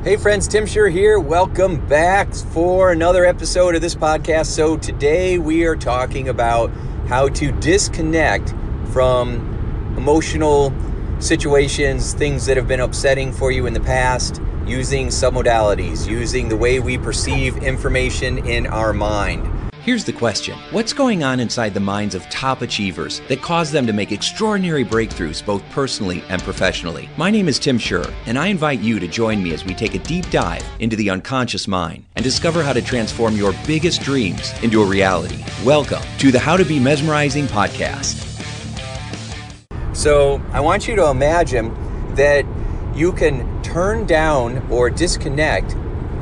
Hey friends, Tim Shurr here. Welcome back for another episode of this podcast. So today we are talking about how to disconnect from emotional situations, things that have been upsetting for you in the past, using submodalities, using the way we perceive information in our mind. Here's the question. What's going on inside the minds of top achievers that cause them to make extraordinary breakthroughs both personally and professionally? My name is Tim Shurr, and I invite you to join me as we take a deep dive into the unconscious mind and discover how to transform your biggest dreams into a reality. Welcome to the How to Be Mesmerizing podcast. So I want you to imagine that you can turn down or disconnect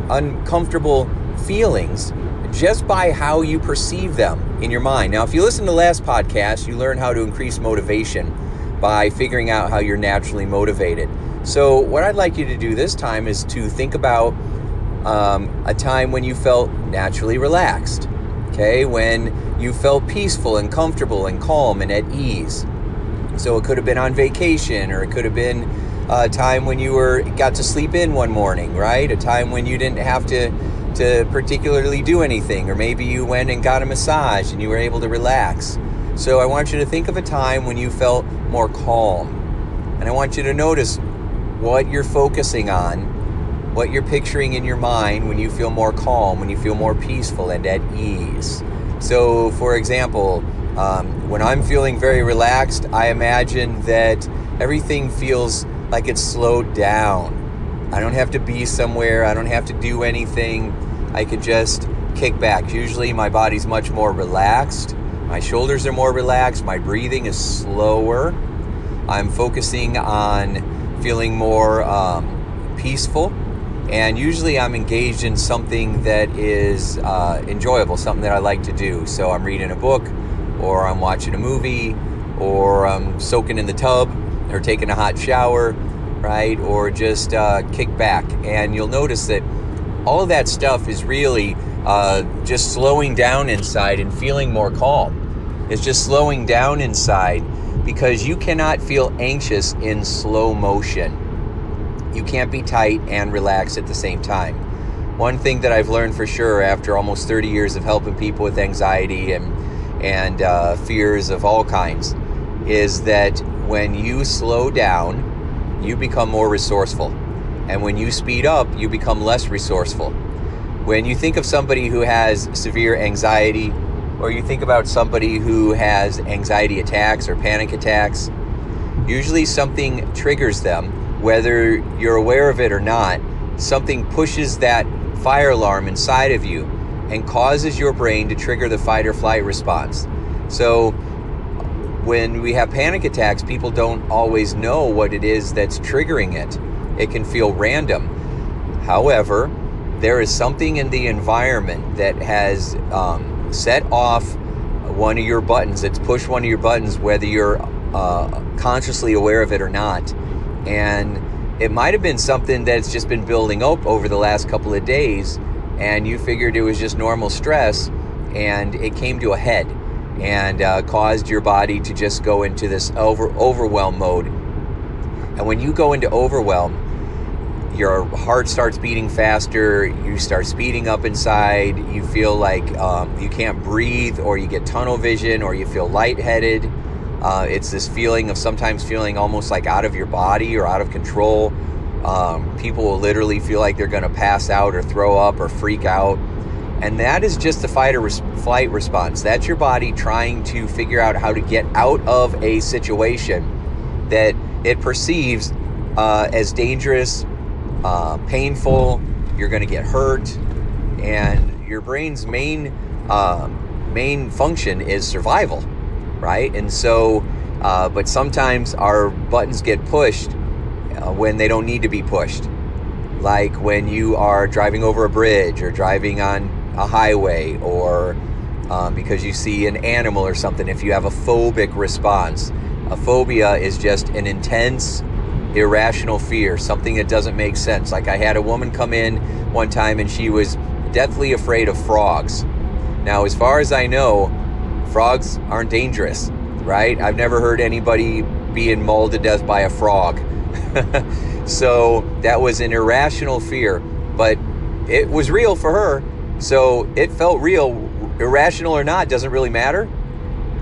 uncomfortable feelings just by how you perceive them in your mind. Now, if you listen to the last podcast, you learn how to increase motivation by figuring out how you're naturally motivated. So what I'd like you to do this time is to think about a time when you felt naturally relaxed, okay? When you felt peaceful and comfortable and calm and at ease. So it could have been on vacation, or it could have been a time when you got to sleep in one morning, right? A time when you didn't have to particularly do anything, or maybe you went and got a massage and you were able to relax. So I want you to think of a time when you felt more calm, and I want you to notice what you're focusing on, what you're picturing in your mind when you feel more calm, when you feel more peaceful and at ease. So for example, when I'm feeling very relaxed, I imagine that everything feels like it's slowed down. I don't have to be somewhere. I don't have to do anything. I could just kick back. Usually my body's much more relaxed. My shoulders are more relaxed. My breathing is slower. I'm focusing on feeling more peaceful. And usually I'm engaged in something that is enjoyable, something that I like to do. So I'm reading a book, or I'm watching a movie, or I'm soaking in the tub, or taking a hot shower, right? Or just kick back. And you'll notice that all of that stuff is really just slowing down inside and feeling more calm. It's just slowing down inside, because you cannot feel anxious in slow motion. You can't be tight and relaxed at the same time. One thing that I've learned for sure after almost 30 years of helping people with anxiety and fears of all kinds is that when you slow down, you become more resourceful. And when you speed up, you become less resourceful. When you think of somebody who has severe anxiety, or you think about somebody who has anxiety attacks or panic attacks, usually something triggers them, whether you're aware of it or not. Something pushes that fire alarm inside of you and causes your brain to trigger the fight or flight response. So when we have panic attacks, people don't always know what it is that's triggering it. It can feel random. However, there is something in the environment that has set off one of your buttons. It's pushed one of your buttons, whether you're consciously aware of it or not. And it might have been something that's just been building up over the last couple of days, and you figured it was just normal stress, and it came to a head and caused your body to just go into this overwhelm mode. And when you go into overwhelm, your heart starts beating faster, you start speeding up inside, you feel like you can't breathe, or you get tunnel vision, or you feel lightheaded. It's this feeling of sometimes feeling almost like out of your body or out of control. People will literally feel like they're going to pass out or throw up or freak out. And that is just the fight or flight response. That's your body trying to figure out how to get out of a situation that it perceives as dangerous, painful. You're going to get hurt, and your brain's main function is survival, right? And so, but sometimes our buttons get pushed when they don't need to be pushed. Like when you are driving over a bridge or driving on a highway, or because you see an animal or something. If you have a phobic response, a phobia is just an intense, irrational fear, something that doesn't make sense. Like I had a woman come in one time and she was deathly afraid of frogs. Now, as far as I know, frogs aren't dangerous, right? I've never heard anybody being mauled to death by a frog. So that was an irrational fear, but it was real for her. So it felt real. Irrational or not, doesn't really matter.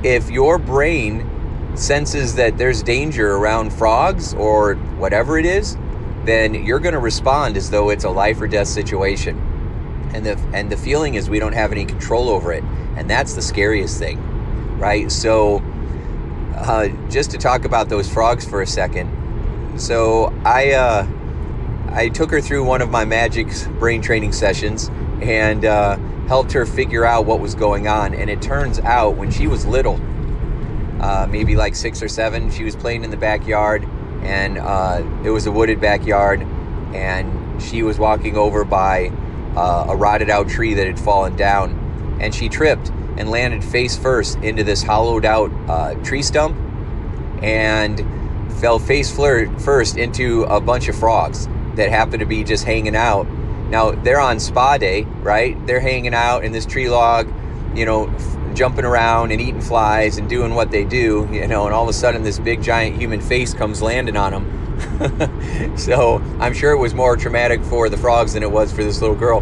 If your brain senses that there's danger around frogs or whatever it is, then you're going to respond as though it's a life or death situation. And the feeling is we don't have any control over it. And that's the scariest thing, right? So just to talk about those frogs for a second. So I took her through one of my magic brain training sessions and helped her figure out what was going on. And it turns out when she was little, maybe like 6 or 7, she was playing in the backyard, and it was a wooded backyard, and she was walking over by a rotted out tree that had fallen down, and she tripped and landed face first into this hollowed out tree stump and fell face first into a bunch of frogs that happened to be just hanging out. Now, they're on spa day, right? They're hanging out in this tree log, jumping around and eating flies and doing what they do, and all of a sudden this big giant human face comes landing on them. So I'm sure it was more traumatic for the frogs than it was for this little girl.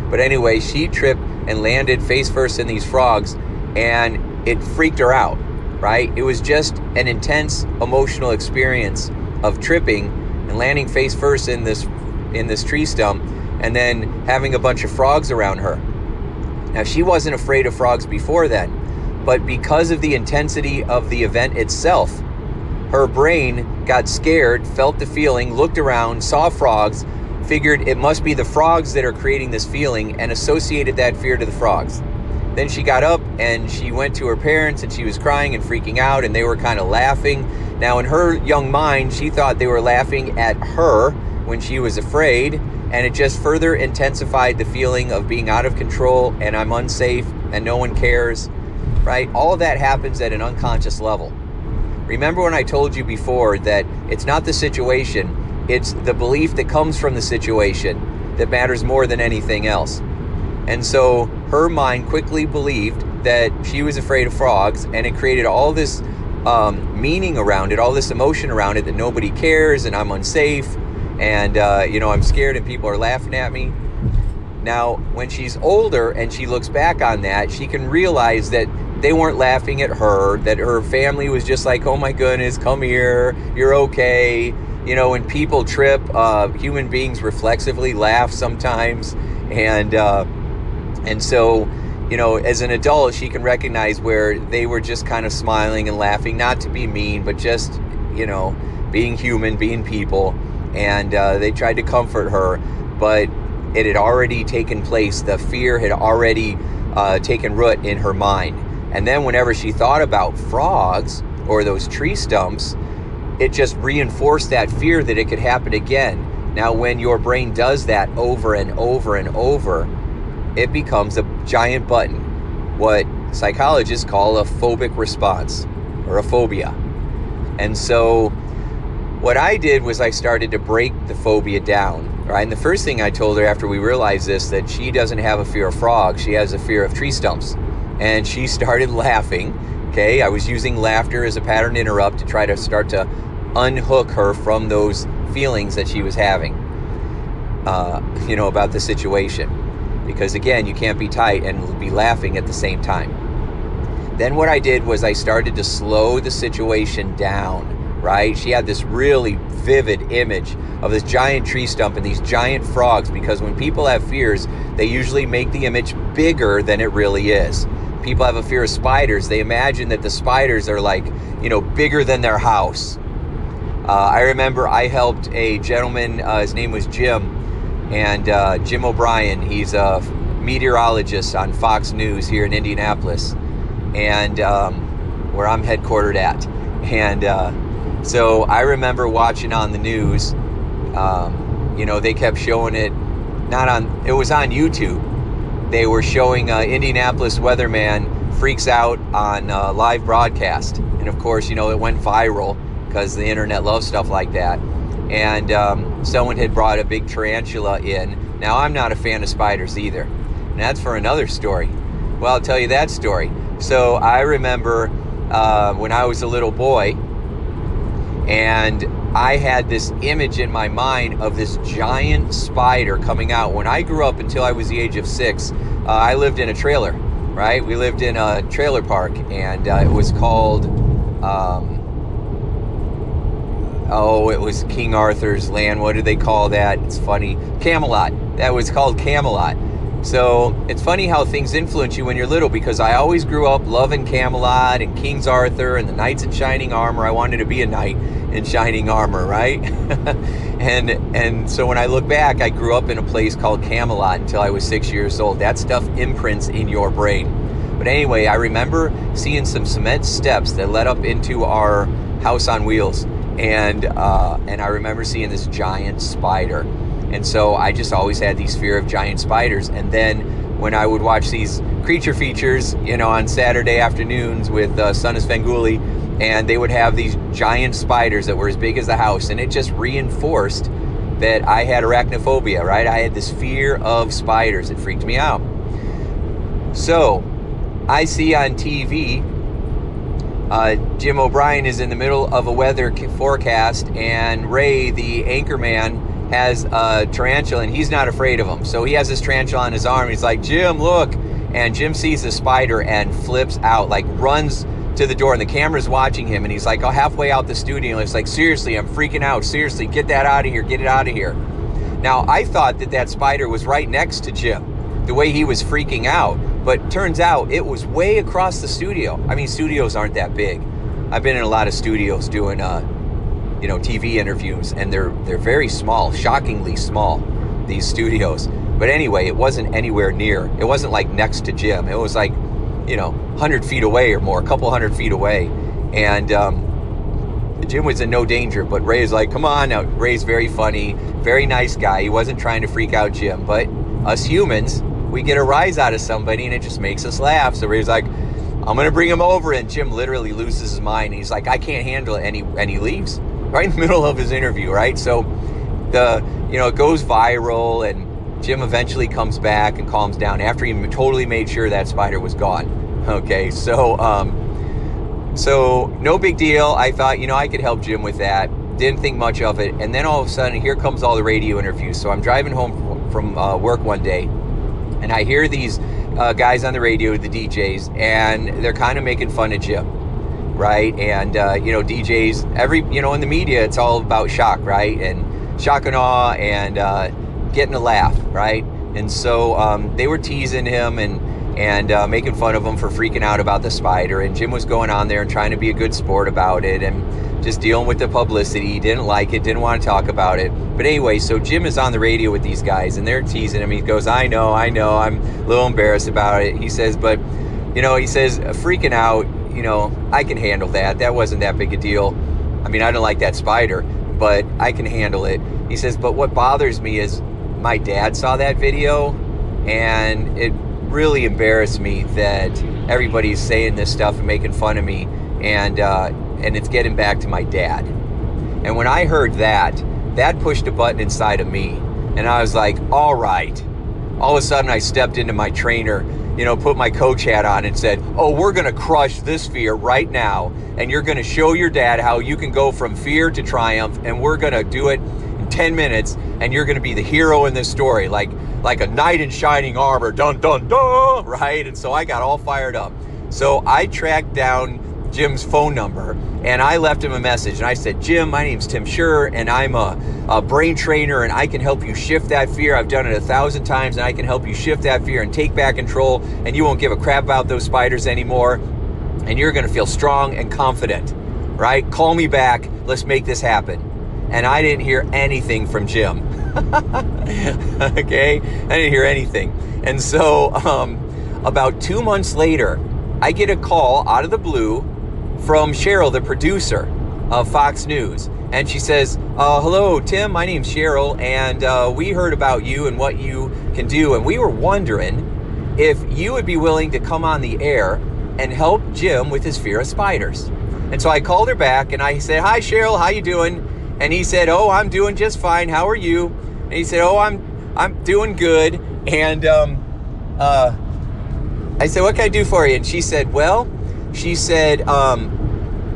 But anyway, she tripped and landed face first in these frogs, and it freaked her out, right? It was just an intense emotional experience of tripping and landing face first in this tree stump, and then having a bunch of frogs around her. Now, she wasn't afraid of frogs before then, but because of the intensity of the event itself, her brain got scared, felt the feeling, looked around, saw frogs, figured it must be the frogs that are creating this feeling, and associated that fear to the frogs. Then she got up and she went to her parents, and she was crying and freaking out, and they were kind of laughing. Now, in her young mind, she thought they were laughing at her when she was afraid, and it just further intensified the feeling of being out of control, and I'm unsafe, and no one cares, right? All of that happens at an unconscious level. Remember when I told you before that it's not the situation, it's the belief that comes from the situation that matters more than anything else. And so her mind quickly believed that she was afraid of frogs, and it created all this meaning around it, all this emotion around it, that nobody cares, and I'm unsafe, and I'm scared and people are laughing at me. Now, when she's older and she looks back on that, she can realize that they weren't laughing at her, that her family was just like, oh my goodness, come here, you're okay. When people trip, human beings reflexively laugh sometimes. And so, as an adult, she can recognize where they were just kind of smiling and laughing, not to be mean, but just, being human, being people. And they tried to comfort her, but it had already taken place. The fear had already taken root in her mind. And then whenever she thought about frogs or those tree stumps, it just reinforced that fear that it could happen again. Now, when your brain does that over and over and over, it becomes a giant button, what psychologists call a phobic response or a phobia. And so what I did was I started to break the phobia down, right? And the first thing I told her after we realized this, that she doesn't have a fear of frogs, she has a fear of tree stumps. And she started laughing, okay? I was using laughter as a pattern interrupt to try to start to unhook her from those feelings that she was having, about the situation. Because again, you can't be tight and be laughing at the same time. Then what I did was I started to slow the situation down, right? She had this really vivid image of this giant tree stump and these giant frogs, because when people have fears, they usually make the image bigger than it really is. People have a fear of spiders. They imagine that the spiders are like, bigger than their house. I remember I helped a gentleman, his name was Jim, and Jim O'Brien. He's a meteorologist on Fox News here in Indianapolis, and where I'm headquartered at. And so I remember watching on the news, they kept showing it, it was on YouTube. They were showing Indianapolis weatherman freaks out on live broadcast. And of course, it went viral because the internet loves stuff like that. And someone had brought a big tarantula in. Now, I'm not a fan of spiders either. And that's for another story. Well, I'll tell you that story. So I remember when I was a little boy, and I had this image in my mind of this giant spider coming out. When I grew up until I was the age of 6, I lived in a trailer, right? We lived in a trailer park, and it was called, it was King Arthur's Land. What did they call that? It's funny. Camelot. That was called Camelot. So it's funny how things influence you when you're little, because I always grew up loving Camelot and King Arthur and the knights in shining armor. I wanted to be a knight in shining armor, right? and so when I look back, I grew up in a place called Camelot until I was 6 years old. That stuff imprints in your brain. But anyway, I remember seeing some cement steps that led up into our house on wheels, and I remember seeing this giant spider. And so I just always had these fear of giant spiders. And then when I would watch these creature features, on Saturday afternoons with Son of Svengoolie, and they would have these giant spiders that were as big as the house, and it just reinforced that I had arachnophobia, right? I had this fear of spiders. It freaked me out. So I see on TV, Jim O'Brien is in the middle of a weather forecast, and Ray, the anchor man, has a tarantula, and he's not afraid of him. So he has this tarantula on his arm. He's like, Jim, look. And Jim sees the spider and flips out, like runs to the door, and the camera's watching him, and he's like halfway out the studio, and it's like, seriously, I'm freaking out. Seriously, get that out of here. Get it out of here. Now, I thought that spider was right next to Jim, the way he was freaking out. But turns out it was way across the studio. I mean, studios aren't that big. I've been in a lot of studios doing TV interviews, and they're very small, shockingly small, these studios. But anyway, it wasn't anywhere near. It wasn't like next to Jim. It was like, 100 feet away or more, a couple hundred feet away. And Jim was in no danger, but Ray's like, come on. Now, Ray's very funny, very nice guy. He wasn't trying to freak out Jim, but us humans, we get a rise out of somebody, and it just makes us laugh. So Ray's like, I'm going to bring him over. And Jim literally loses his mind. He's like, I can't handle it. And he leaves right in the middle of his interview, right? So it goes viral, and Jim eventually comes back and calms down after he totally made sure that spider was gone. Okay, so no big deal. I thought, I could help Jim with that. Didn't think much of it. And then all of a sudden, here comes all the radio interviews. So I'm driving home from work one day, and I hear these guys on the radio, the DJs, and they're kind of making fun of Jim, right? And, DJs, in the media, it's all about shock, right? And shock and awe and getting a laugh, right? And so they were teasing him and making fun of him for freaking out about the spider. And Jim was going on there and trying to be a good sport about it and just dealing with the publicity. He didn't like it, didn't want to talk about it. But anyway, so Jim is on the radio with these guys, and they're teasing him. He goes, I know, I'm a little embarrassed about it. He says, but, freaking out, I can handle that. That wasn't that big a deal. I mean, I don't like that spider, but I can handle it. He says, but what bothers me is my dad saw that video, and it really embarrassed me that everybody's saying this stuff and making fun of me, and it's getting back to my dad. And when I heard that pushed a button inside of me, and I was like, all right. All of a sudden, I stepped into my trainer, put my coach hat on and said, oh, we're going to crush this fear right now, and you're going to show your dad how you can go from fear to triumph, and we're going to do it in 10 minutes, and you're going to be the hero in this story, like a knight in shining armor, dun, dun, dun, right? And so I got all fired up. So I tracked down Jim's phone number, and I left him a message, and I said, Jim, my name's Tim Shurr, and I'm a brain trainer, and I can help you shift that fear. I've done it 1,000 times, and I can help you shift that fear and take back control, and you won't give a crap about those spiders anymore, and you're going to feel strong and confident, right? Call me back. Let's make this happen. And I didn't hear anything from Jim. Okay? I didn't hear anything. And so about 2 months later, I get a call out of the blue from Cheryl, the producer of Fox News. And she says, hello, Tim, my name's Cheryl, and we heard about you and what you can do. And we were wondering if you would be willing to come on the air and help Jim with his fear of spiders. And so I called her back, and I said, hi, Cheryl, how you doing? And he said, oh, I'm doing just fine. How are you? And he said, oh, I'm doing good. And I said, what can I do for you? And she said,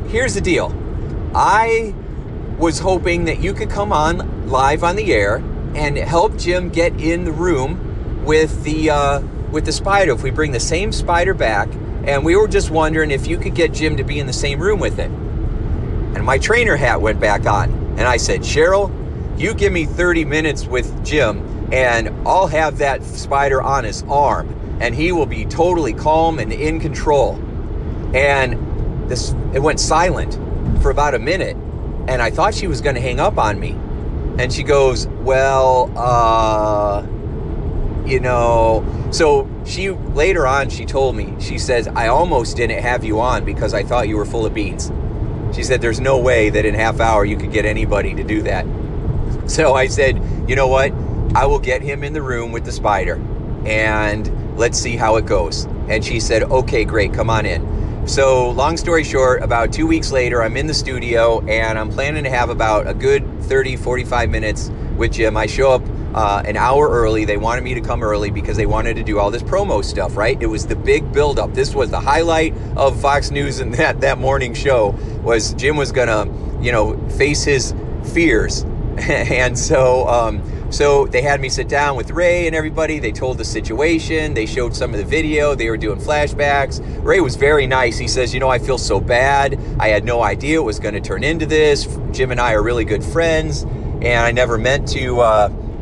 here's the deal. I was hoping that you could come on live on the air and help Jim get in the room with the spider. If we bring the same spider back, and we were just wondering if you could get Jim to be in the same room with it. And my trainer hat went back on, and I said, Cheryl, you give me 30 minutes with Jim, and I'll have that spider on his arm, and he will be totally calm and in control. And it went silent for about a minute, and I thought she was going to hang up on me. And she goes, well, so later on, she told me, she says, I almost didn't have you on because I thought you were full of beans. She said, there's no way that in half hour you could get anybody to do that. So I said, you know what? I will get him in the room with the spider, and let's see how it goes. And she said, okay, great, come on in. So long story short, about 2 weeks later, I'm in the studio, and I'm planning to have about a good 30, 45 minutes with Jim. I show up an hour early. They wanted me to come early because they wanted to do all this promo stuff, right? It was the big buildup. This was the highlight of Fox News, and that morning show was Jim was gonna, face his fears. And so they had me sit down with Ray and everybody. They told the situation. They showed some of the video. They were doing flashbacks. Ray was very nice. He says, I feel so bad. I had no idea it was going to turn into this. Jim and I are really good friends, and I never meant to,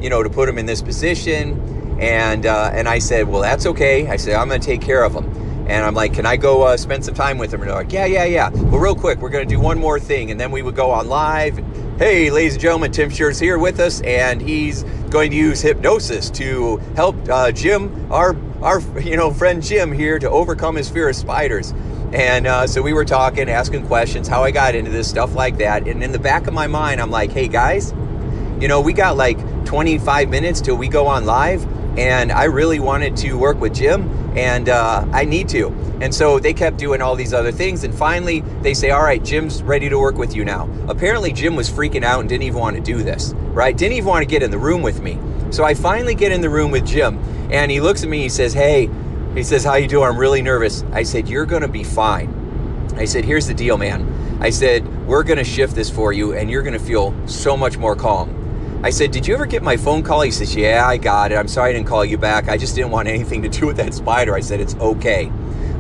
to put him in this position. And I said, well, that's okay. I said, I'm going to take care of him. And I'm like, can I go spend some time with him? And they're like, yeah. Well, real quick, we're going to do one more thing. And then we would go on live. Hey, ladies and gentlemen, Tim Shurr's here with us, and he's going to use hypnosis to help Jim, our friend Jim here, to overcome his fear of spiders. And so we were talking, asking questions, how I got into this, stuff like that. And in the back of my mind, I'm like, hey, guys, we got like 25 minutes till we go on live, and I really wanted to work with Jim, and I need to. And so they kept doing all these other things, and finally they say, all right, Jim's ready to work with you now. Apparently Jim was freaking out and didn't even want to do this, right? Didn't even want to get in the room with me. So I finally get in the room with Jim, and he looks at me, he says, hey, how you doing? I'm really nervous. I said, you're going to be fine. I said, here's the deal, man. I said, we're going to shift this for you, and you're going to feel so much more calm. I said, did you ever get my phone call? He says, yeah, I got it. I'm sorry I didn't call you back. I just didn't want anything to do with that spider. I said, it's okay,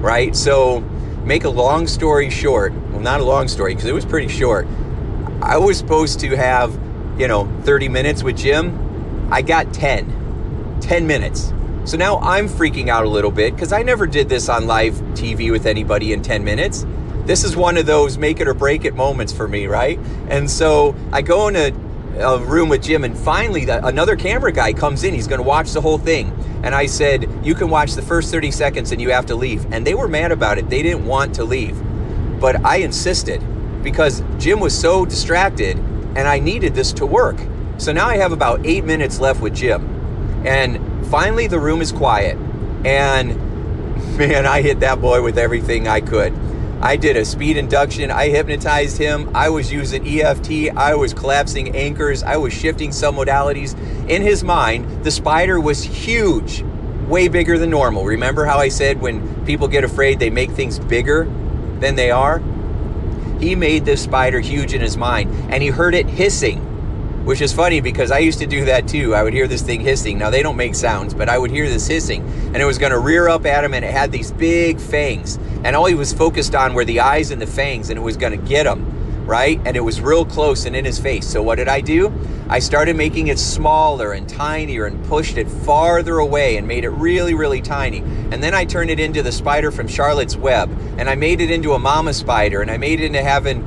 right? So make a long story short, well, not a long story because it was pretty short. I was supposed to have, 30 minutes with Jim. I got 10 minutes. So now I'm freaking out a little bit because I never did this on live TV with anybody in 10 minutes. This is one of those make it or break it moments for me, right? And so I go in a room with Jim, and finally another camera guy comes in. He's going to watch the whole thing, and I said, you can watch the first 30 seconds and you have to leave. And they were mad about it. They didn't want to leave, but I insisted because Jim was so distracted and I needed this to work. So now I have about 8 minutes left with Jim, and finally the room is quiet, and man, I hit that boy with everything I could. I did a speed induction. I hypnotized him. I was using EFT. I was collapsing anchors. I was shifting some modalities. In his mind, the spider was huge, way bigger than normal. Remember how I said when people get afraid, they make things bigger than they are? He made this spider huge in his mind, and he heard it hissing, which is funny because I used to do that too. I would hear this thing hissing. Now, they don't make sounds, but I would hear this hissing, and it was going to rear up at him, and it had these big fangs. And all he was focused on were the eyes and the fangs, and it was going to get him, right? And it was real close and in his face. So what did I do? I started making it smaller and tinier and pushed it farther away and made it really, really tiny. And then I turned it into the spider from Charlotte's Web, and I made it into a mama spider, and I made it into having,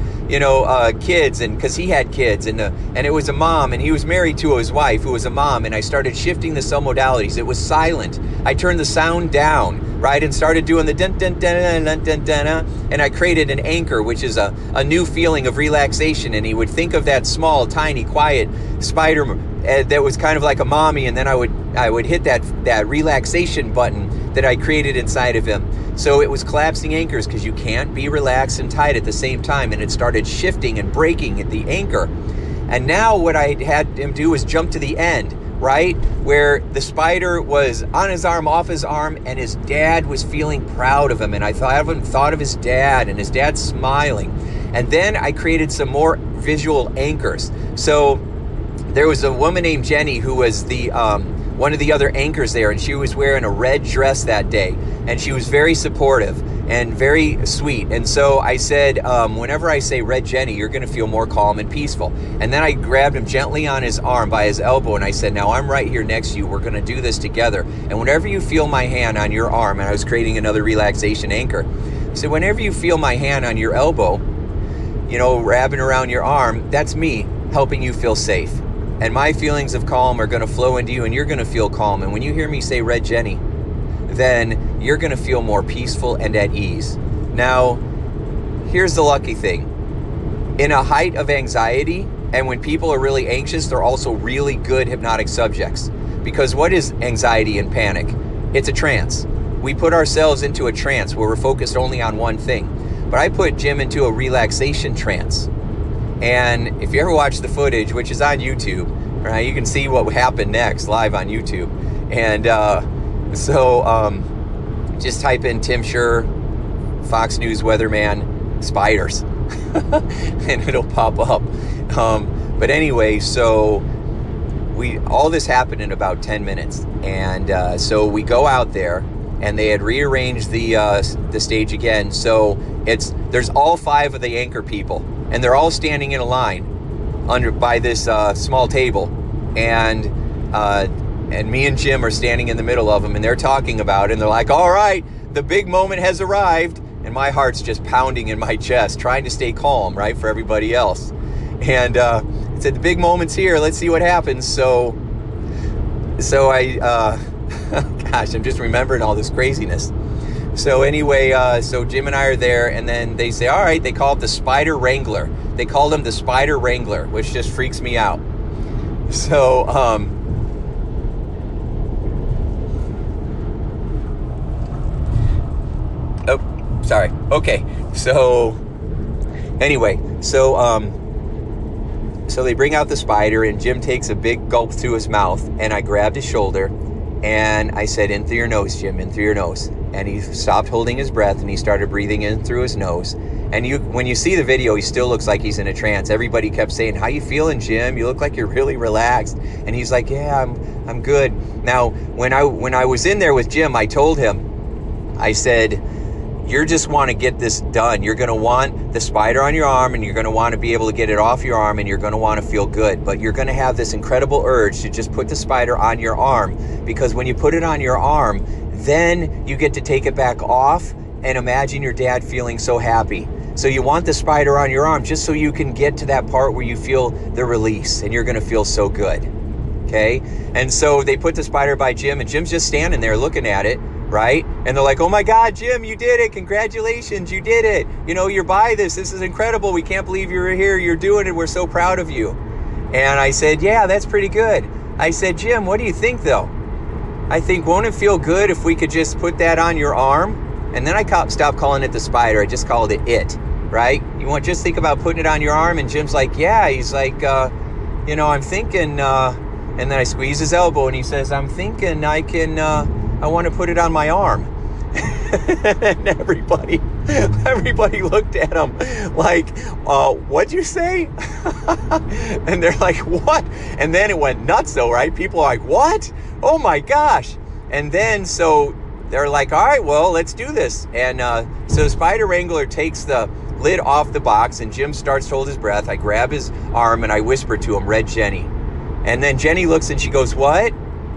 kids, and because he had kids, and it was a mom, and he was married to his wife who was a mom, and I started shifting the cell modalities. It was silent. I turned the sound down, right, and started doing the dun dun dun dun dun dun, and I created an anchor, which is a new feeling of relaxation. And he would think of that small, tiny, quiet spider that was kind of like a mommy, and then I would hit that relaxation button that I created inside of him. So it was collapsing anchors because you can't be relaxed and tight at the same time, and it started shifting and breaking at the anchor. And now what I had him do was jump to the end, right, where the spider was on his arm, off his arm, and his dad was feeling proud of him. And I thought of his dad, and his dad smiling. And then I created some more visual anchors. So there was a woman named Jenny who was the one of the other anchors there, and she was wearing a red dress that day, and she was very supportive and very sweet. And so I said, whenever I say Red Jenny, you're going to feel more calm and peaceful. And then I grabbed him gently on his arm by his elbow, and I said, now I'm right here next to you. We're going to do this together. And whenever you feel my hand on your arm, and I was creating another relaxation anchor. So whenever you feel my hand on your elbow, you know, wrapping around your arm, that's me helping you feel safe. And my feelings of calm are going to flow into you, and you're going to feel calm. And when you hear me say Red Jenny, then you're going to feel more peaceful and at ease. Now, here's the lucky thing. In a height of anxiety, and when people are really anxious, they're also really good hypnotic subjects. Because what is anxiety and panic? It's a trance. We put ourselves into a trance where we're focused only on one thing. But I put Jim into a relaxation trance. And if you ever watch the footage, which is on YouTube, right, you can see what happened next live on YouTube. And just type in Tim Shurr, Fox News weatherman, spiders, and it'll pop up. But anyway, so all this happened in about 10 minutes. And so we go out there, and they had rearranged the stage again. So there's all 5 of the anchor people, and they're all standing in a line by this small table, and me and Jim are standing in the middle of them, and they're talking about it, and they're like, all right, the big moment has arrived. And my heart's just pounding in my chest, trying to stay calm, right, for everybody else. And I said, the big moment's here. Let's see what happens. So I, gosh, I'm just remembering all this craziness. So anyway, so Jim and I are there, and then they say, all right, they call it the Spider Wrangler. They called him the Spider Wrangler, which just freaks me out. So, oh, sorry. Okay. So anyway, so they bring out the spider, and Jim takes a big gulp through his mouth, and I grabbed his shoulder, and I said, in through your nose, Jim, in through your nose. And he stopped holding his breath, and he started breathing in through his nose. And when you see the video, he still looks like he's in a trance. Everybody kept saying, how you feeling, Jim? You look like you're really relaxed. And he's like, yeah, I'm good. Now, when I was in there with Jim, I told him, I said, you just want to get this done. You're going to want the spider on your arm, and you're going to want to be able to get it off your arm, and you're going to want to feel good. But you're going to have this incredible urge to just put the spider on your arm, because when you put it on your arm, then you get to take it back off and imagine your dad feeling so happy. So you want the spider on your arm just so you can get to that part where you feel the release, and you're going to feel so good. Okay? And so they put the spider by Jim, and Jim's just standing there looking at it, right? And they're like, oh my God, Jim, you did it. Congratulations, you did it. You know, you're by this. This is incredible. We can't believe you're here. You're doing it. We're so proud of you. And I said, yeah, that's pretty good. I said, Jim, what do you think though? I think, won't it feel good if we could just put that on your arm? And then I stopped calling it the spider. I just called it, right? You want just think about putting it on your arm? And Jim's like, yeah. He's like, you know, I'm thinking, and then I squeeze his elbow, and he says, I'm thinking I want to put it on my arm. And everybody looked at him like, what'd you say? And they're like, what? And then it went nuts though, right? People are like, what? Oh my gosh. And then, so they're like, all right, well, let's do this. And so Spider Wrangler takes the lid off the box, and Jim starts to hold his breath. I grab his arm, and I whisper to him, Red Jenny. And then Jenny looks, and she goes, what?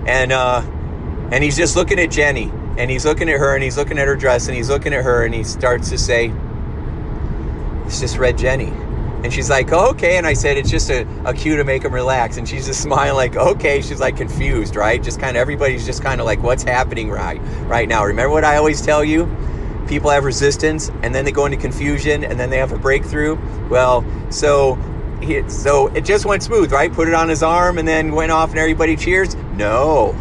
And he's just looking at Jenny, and he's looking at her, and he's looking at her dress, and he's looking at her, and he starts to say, it's just Red Jenny. And she's like, oh, okay. And I said, it's just a cue to make him relax. And she's just smiling like, okay. She's like confused, right? Just kind of, everybody's just kind of like, what's happening right now? Remember what I always tell you? People have resistance, and then they go into confusion, and then they have a breakthrough. Well, so it just went smooth, right? Put it on his arm, and then went off, and everybody cheers. No.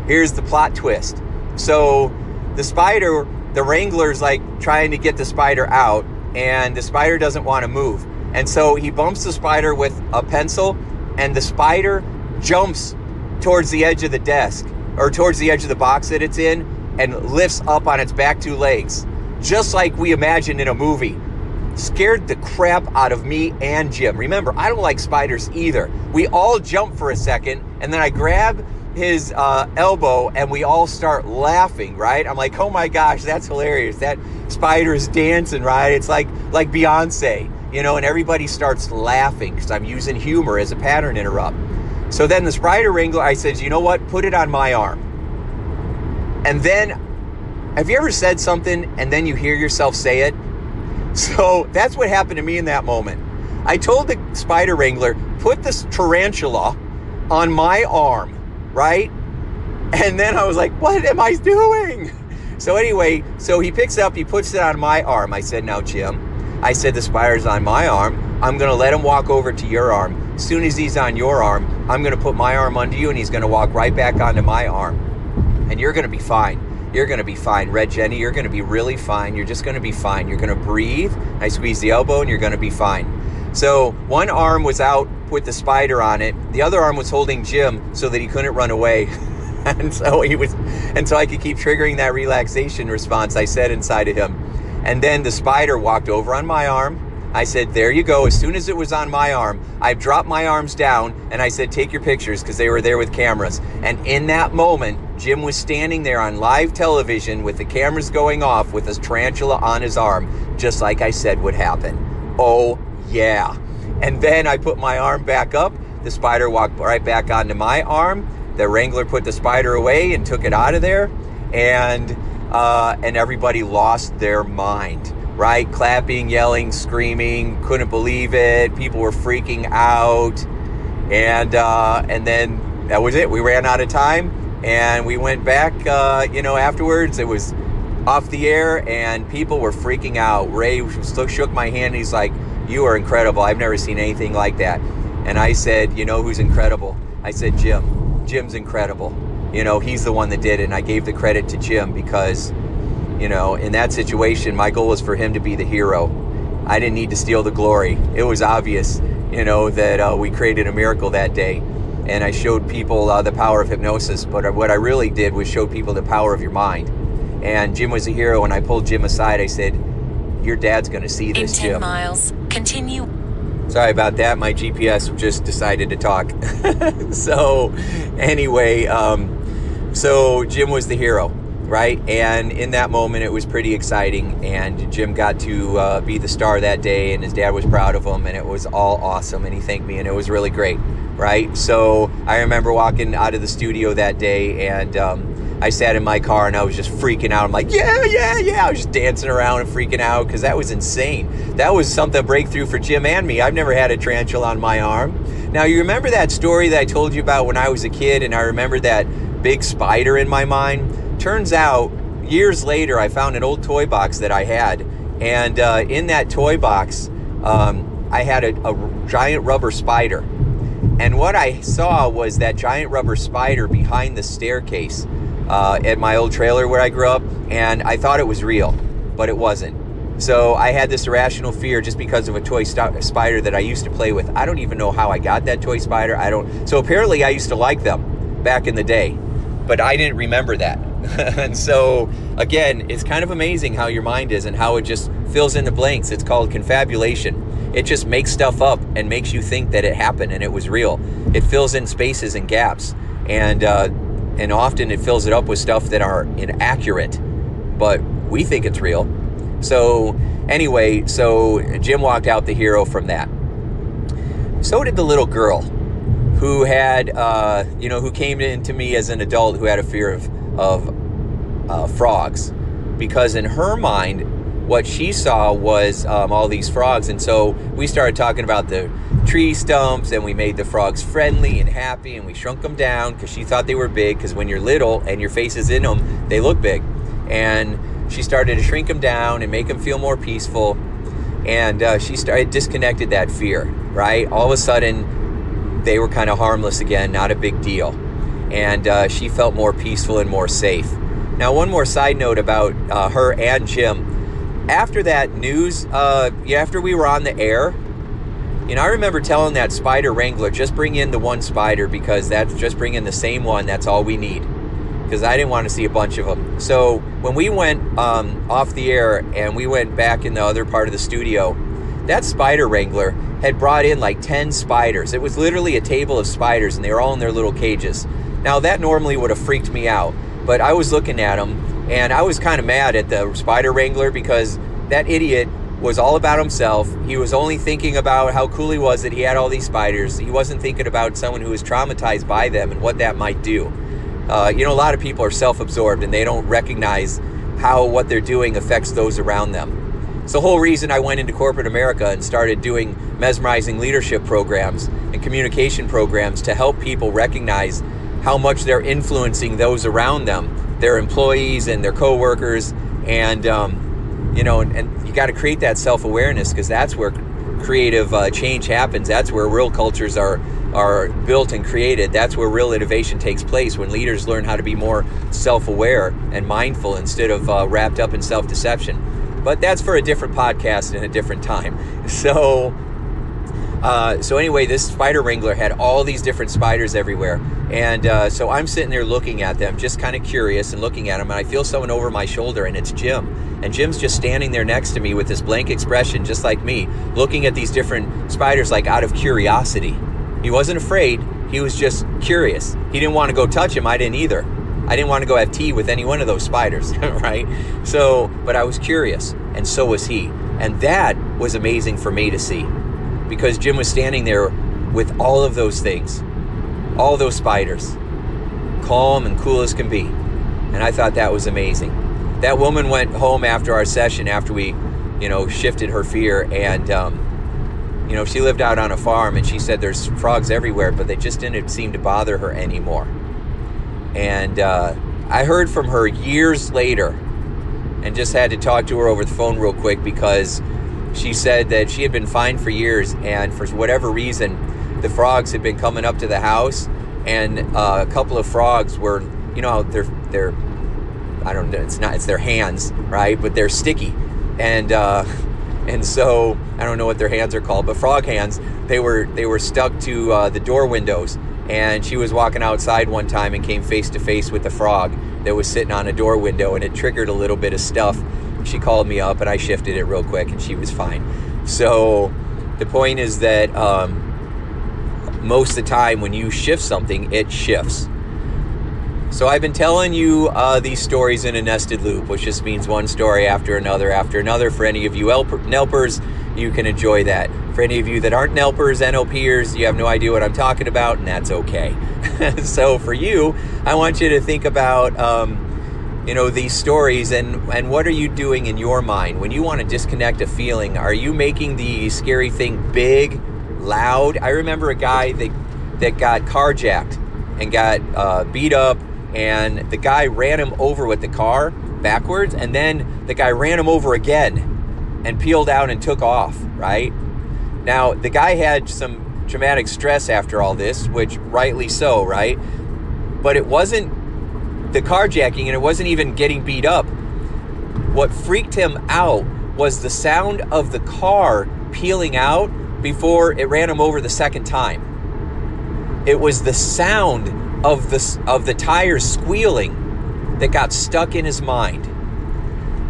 Here's the plot twist. So the spider, the Wrangler's like trying to get the spider out, and the spider doesn't want to move. And so he bumps the spider with a pencil, and the spider jumps towards the edge of the desk, or towards the edge of the box that it's in, and lifts up on its back 2 legs, just like we imagined in a movie. scared the crap out of me and Jim. Remember, I don't like spiders either. We all jump for a second, and then I grab his elbow, and we all start laughing, right? I'm like, oh my gosh, that's hilarious. That spider is dancing, right? It's like Beyonce, you know, and everybody starts laughing because I'm using humor as a pattern interrupt. So then the spider wrangler, I said, you know what? Put it on my arm. And then, have you ever said something and then you hear yourself say it? So that's what happened to me in that moment. I told the spider wrangler, put this tarantula on my arm, right? And then I was like, what am I doing? So anyway, so he picks it up, he puts it on my arm. I said, now, Jim, I said, the spider's on my arm. I'm going to let him walk over to your arm. As soon as he's on your arm, I'm going to put my arm under you, and he's going to walk right back onto my arm. And you're going to be fine. You're going to be fine. Red Jenny, you're going to be really fine. You're just going to be fine. You're going to breathe. I squeeze the elbow, and you're going to be fine. So one arm was out with the spider on it. The other arm was holding Jim so that he couldn't run away. And so I could keep triggering that relaxation response I said inside of him. And then the spider walked over on my arm. I said, there you go. As soon as it was on my arm, I dropped my arms down and I said, take your pictures, because they were there with cameras. And in that moment, Jim was standing there on live television with the cameras going off with a tarantula on his arm, just like I said would happen. Oh, yeah. And then I put my arm back up. The spider walked right back onto my arm. The wrangler put the spider away and took it out of there. And everybody lost their mind. Right? Clapping, yelling, screaming, couldn't believe it. People were freaking out. And then that was it. We ran out of time and we went back, afterwards. It was off the air and people were freaking out. Ray shook my hand and he's like, you are incredible. I've never seen anything like that. And I said, you know who's incredible? I said, Jim. Jim's incredible. You know, he's the one that did it. And I gave the credit to Jim because, you know, in that situation, my goal was for him to be the hero. I didn't need to steal the glory. It was obvious, you know, that we created a miracle that day. And I showed people the power of hypnosis. But what I really did was show people the power of your mind. And Jim was a hero. And I pulled Jim aside. I said, your dad's going to see this, Jim. In 10 miles, continue. Sorry about that. My GPS just decided to talk. So anyway, so Jim was the hero. Right? And in that moment, it was pretty exciting. And Jim got to be the star that day. And his dad was proud of him. And it was all awesome. And he thanked me. And it was really great. Right? So I remember walking out of the studio that day. And I sat in my car and I was just freaking out. I'm like, yeah. I was just dancing around and freaking out because that was insane. That was something, a breakthrough for Jim and me. I've never had a tarantula on my arm. Now, you remember that story that I told you about when I was a kid? And I remember that big spider in my mind? Turns out, years later, I found an old toy box that I had. And in that toy box, I had a giant rubber spider. And what I saw was that giant rubber spider behind the staircase at my old trailer where I grew up. And I thought it was real, but it wasn't. So I had this irrational fear just because of a toy spider that I used to play with. I don't even know how I got that toy spider. So apparently I used to like them back in the day, but I didn't remember that. And so, again, it's kind of amazing how your mind is and how it just fills in the blanks. It's called confabulation. It just makes stuff up and makes you think that it happened and it was real. It fills in spaces and gaps. And often it fills it up with stuff that are inaccurate, but we think it's real. So anyway, so Jim walked out the hero from that. So did the little girl who had, who came into me as an adult who had a fear of frogs, because in her mind, what she saw was all these frogs. And so we started talking about the tree stumps and we made the frogs friendly and happy and we shrunk them down because she thought they were big, because when you're little and your face is in them, they look big. And she started to shrink them down and make them feel more peaceful. And she disconnected that fear, right? All of a sudden, they were kind of harmless again, not a big deal. And she felt more peaceful and more safe. Now, one more side note about her and Jim. After that news, after we were on the air, I remember telling that spider wrangler, just bring in the one spider, because just bring in the same one. That's all we need. Because I didn't want to see a bunch of them. So when we went off the air and we went back in the other part of the studio, that spider wrangler had brought in like 10 spiders. It was literally a table of spiders, and they were all in their little cages. Now, that normally would have freaked me out, but I was looking at them, and I was kind of mad at the spider wrangler because that idiot was all about himself. He was only thinking about how cool he was that he had all these spiders. He wasn't thinking about someone who was traumatized by them and what that might do. A lot of people are self-absorbed, and they don't recognize how what they're doing affects those around them. It's the whole reason I went into corporate America and started doing mesmerizing leadership programs and communication programs to help people recognize how much they're influencing those around them, their employees and their coworkers, and you got to create that self-awareness, because that's where creative change happens. That's where real cultures are built and created. That's where real innovation takes place, when leaders learn how to be more self-aware and mindful instead of wrapped up in self-deception. But that's for a different podcast and a different time. So anyway, this spider wrangler had all these different spiders everywhere. And so I'm sitting there looking at them, just kind of curious and looking at them. And I feel someone over my shoulder, and it's Jim. And Jim's just standing there next to me with this blank expression, just like me, looking at these different spiders like out of curiosity. He wasn't afraid. He was just curious. He didn't want to go touch him. I didn't either. I didn't want to go have tea with any one of those spiders, right? But I was curious, and so was he. And that was amazing for me to see, because Jim was standing there with all of those things, all those spiders, calm and cool as can be. And I thought that was amazing. That woman went home after our session, after we, shifted her fear, and, she lived out on a farm, and she said there's frogs everywhere, but they just didn't seem to bother her anymore. And I heard from her years later, and just had to talk to her over the phone real quick, because she said that she had been fine for years, and for whatever reason, the frogs had been coming up to the house, and a couple of frogs were, they're I don't know, it's their hands, right? But they're sticky, and so I don't know what their hands are called, but frog hands. They were stuck to the door windows. And she was walking outside one time and came face to face with a frog that was sitting on a door window, and it triggered a little bit of stuff. She called me up, and I shifted it real quick, and she was fine. So the point is that most of the time when you shift something, it shifts. So I've been telling you these stories in a nested loop, which just means one story after another after another. For any of you NELPers, you can enjoy that. For any of you that aren't NELPers, NLPers, you have no idea what I'm talking about, and that's okay. So for you, I want you to think about these stories, and what are you doing in your mind when you want to disconnect a feeling? Are you making the scary thing big, loud? I remember a guy that got carjacked and got beat up, and the guy ran him over with the car backwards, and then the guy ran him over again and peeled out and took off, right? Now, the guy had some traumatic stress after all this, which rightly so, right? But it wasn't the carjacking, and it wasn't even getting beat up. What freaked him out was the sound of the car peeling out before it ran him over the second time. It was the sound of the tires squealing that got stuck in his mind.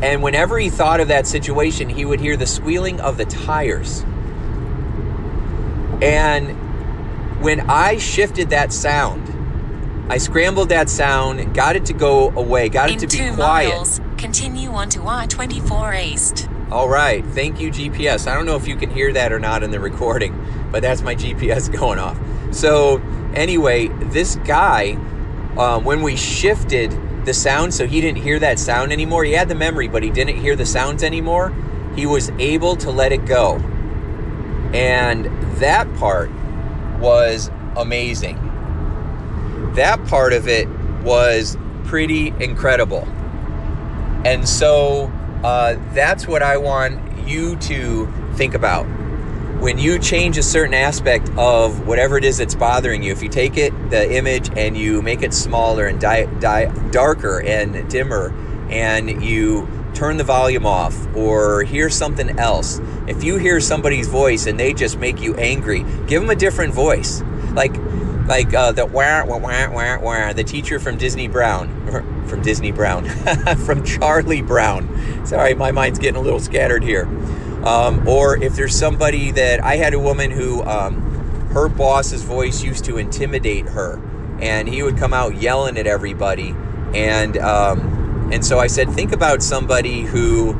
And whenever he thought of that situation, he would hear the squealing of the tires. And when I shifted that sound, I scrambled that sound, got it to go away, got it to be quiet. 2 miles, continue onto I-24 East. All right, thank you, GPS. I don't know if you can hear that or not in the recording, but that's my GPS going off. So anyway, this guy, when we shifted the sound so he didn't hear that sound anymore, he had the memory, but he didn't hear the sounds anymore, he was able to let it go. And that part was amazing. That part of it was pretty incredible. And so that's what I want you to think about. When you change a certain aspect of whatever it is that's bothering you, if you take the image and you make it smaller and darker and dimmer, and you turn the volume off or hear something else. If you hear somebody's voice and they just make you angry, give them a different voice. Like, Like the wah, wah, wah, wah, wah, the teacher from from Charlie Brown. Sorry, my mind's getting a little scattered here. Or if there's somebody that, I had a woman who, her boss's voice used to intimidate her, and he would come out yelling at everybody. And so I said, think about somebody who,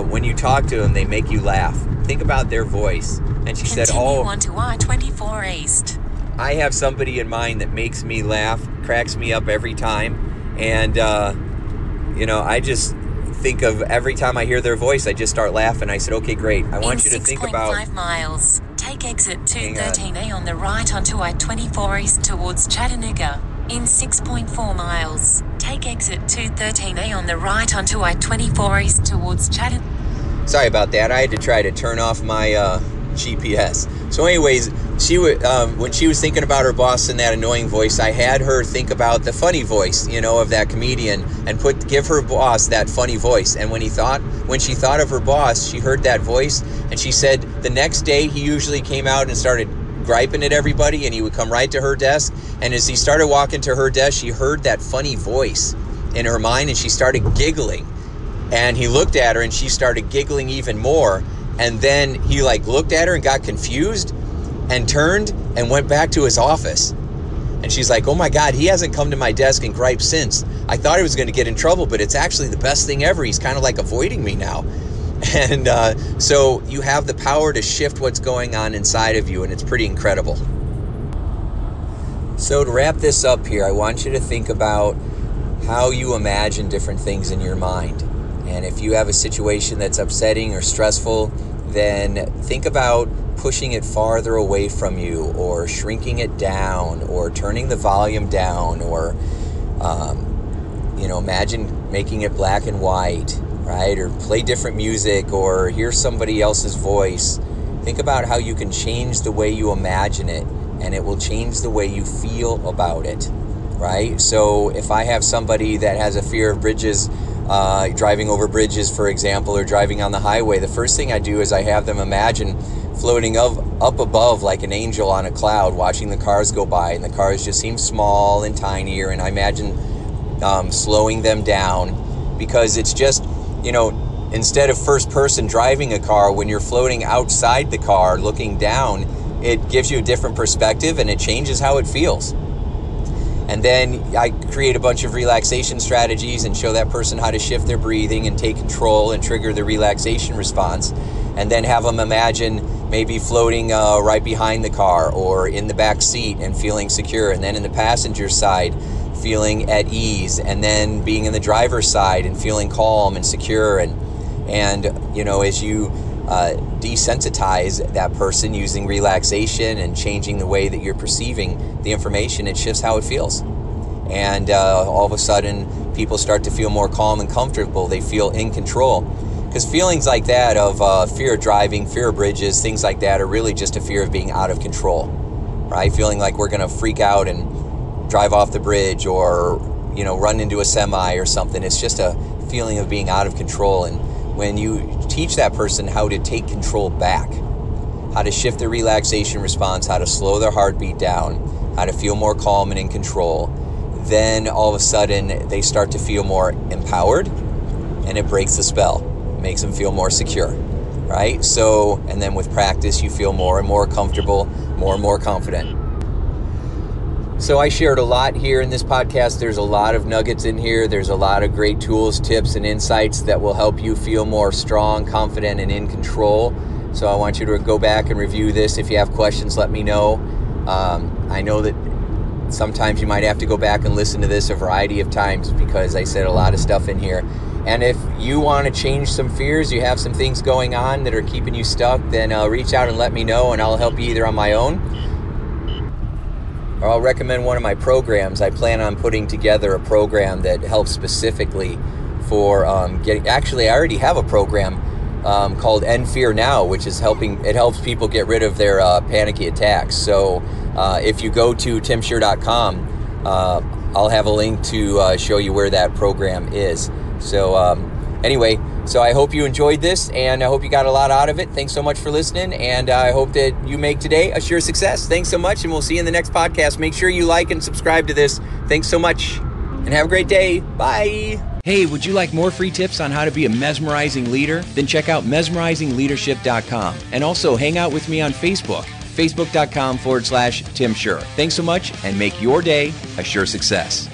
when you talk to them, they make you laugh. Think about their voice. And she said, on to I-24 East. I have somebody in mind that makes me laugh, cracks me up every time. And, I just think of every time I hear their voice, I just start laughing. I said, okay, great. I want you to think about... 6.5 miles, take exit 213A on the right onto I-24 East towards Chattanooga. In 6.4 miles, take exit 213A on the right onto I-24 East towards Chattanooga. Sorry about that. I had to try to turn off my GPS. So anyways, she would, when she was thinking about her boss in that annoying voice, I had her think about the funny voice, of that comedian, and give her boss that funny voice. And when she thought of her boss, she heard that voice, and she said the next day he usually came out and started griping at everybody, and he would come right to her desk. And as he started walking to her desk, she heard that funny voice in her mind, and she started giggling. And he looked at her, and she started giggling even more. And then he looked at her and got confused and turned and went back to his office. And she's like, oh my God, he hasn't come to my desk and griped since. I thought he was going to get in trouble, but it's actually the best thing ever. He's kind of avoiding me now. And so you have the power to shift what's going on inside of you, and it's pretty incredible. So to wrap this up here, I want you to think about how you imagine different things in your mind. And if you have a situation that's upsetting or stressful, then think about pushing it farther away from you, or shrinking it down, or turning the volume down, or, imagine making it black and white, right? Or play different music, or hear somebody else's voice. Think about how you can change the way you imagine it, and it will change the way you feel about it, right? So if I have somebody that has a fear of bridges, driving over bridges, for example, or driving on the highway, the first thing I do is I have them imagine floating up above like an angel on a cloud, watching the cars go by, and the cars just seem small and tinier, and I imagine slowing them down, because it's just, instead of first person driving a car, when you're floating outside the car looking down, it gives you a different perspective, and it changes how it feels. And then I create a bunch of relaxation strategies and show that person how to shift their breathing and take control and trigger the relaxation response. And then have them imagine maybe floating right behind the car, or in the back seat and feeling secure. And then in the passenger side, feeling at ease. And then being in the driver's side and feeling calm and secure. And as you desensitize that person using relaxation and changing the way that you're perceiving the information, it shifts how it feels. And all of a sudden, people start to feel more calm and comfortable. They feel in control. Because feelings like that of fear of driving, fear of bridges, things like that are really just a fear of being out of control, right? Feeling like we're going to freak out and drive off the bridge, or, run into a semi or something. It's just a feeling of being out of control. And when you teach that person how to take control back, how to shift their relaxation response, how to slow their heartbeat down, how to feel more calm and in control, then all of a sudden they start to feel more empowered, and it breaks the spell, makes them feel more secure, right? So, and then with practice, you feel more and more comfortable, more and more confident. So I shared a lot here in this podcast. There's a lot of nuggets in here. There's a lot of great tools, tips, and insights that will help you feel more strong, confident, and in control. So I want you to go back and review this. If you have questions, let me know. I know that sometimes you might have to go back and listen to this a variety of times, because I said a lot of stuff in here. And if you want to change some fears, you have some things going on that are keeping you stuck, then reach out and let me know, and I'll help you either on my own, or I'll recommend one of my programs. I plan on putting together a program that helps specifically for actually, I already have a program called End Fear Now, which is it helps people get rid of their panicky attacks. So if you go to timshurr.com, I'll have a link to show you where that program is. So Anyway, so I hope you enjoyed this, and I hope you got a lot out of it. Thanks so much for listening, and I hope that you make today a sure success. Thanks so much, and we'll see you in the next podcast. Make sure you like and subscribe to this. Thanks so much, and have a great day. Bye. Hey, would you like more free tips on how to be a mesmerizing leader? Then check out mesmerizingleadership.com, and also hang out with me on Facebook, facebook.com/Tim Shurr. Thanks so much, and make your day a sure success.